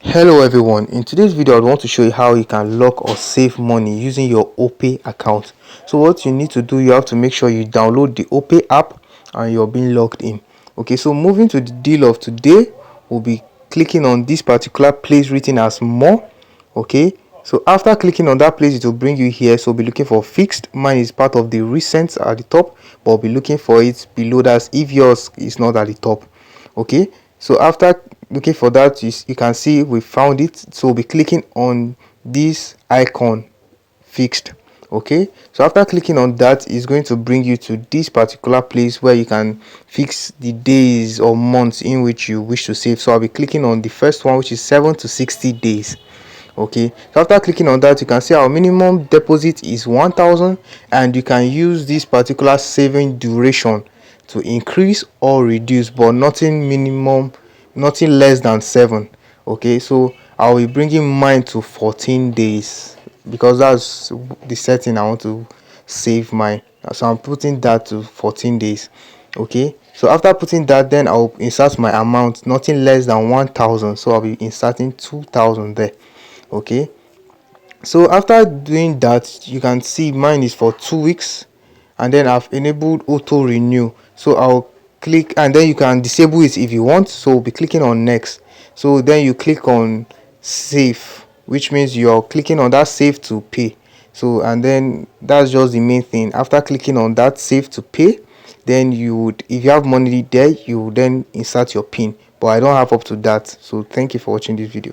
Hello everyone, in today's video I want to show you how you can lock or save money using your OPay account. So what you need to do, you have to make sure you download the OPay app and you're being logged in. Okay, so moving to the deal of today, we'll be clicking on this particular place written as more. Okay, so after clicking on that place, it will bring you here. So we'll be looking for fixed. Mine is part of the recent at the top, but we'll be looking for it below that if yours is not at the top. Okay, so after looking for that, you can see we found it. So we'll be clicking on this icon fixed. Okay, so after clicking on that, it's going to bring you to this particular place where you can fix the days or months in which you wish to save. So I'll be clicking on the first one, which is 7 to 60 days. Okay, so after clicking on that, you can see our minimum deposit is 1000, and you can use this particular saving duration to increase or reduce, but nothing minimum, nothing less than 7. Okay, so I'll be bringing mine to 14 days because that's the setting I want to save mine. So I'm putting that to 14 days. Okay, so after putting that, then I'll insert my amount, nothing less than 1000. So I'll be inserting 2000 there. Okay, so after doing that, you can see mine is for 2 weeks, and then I've enabled auto renew. So I'll click, and then you can disable it if you want. So we'll be clicking on next. So then you click on save, which means you're clicking on that save to pay. So and then that's just the main thing. After clicking on that save to pay, then you would, if you have money there, you would then insert your pin, but I don't have up to that. So thank you for watching this video.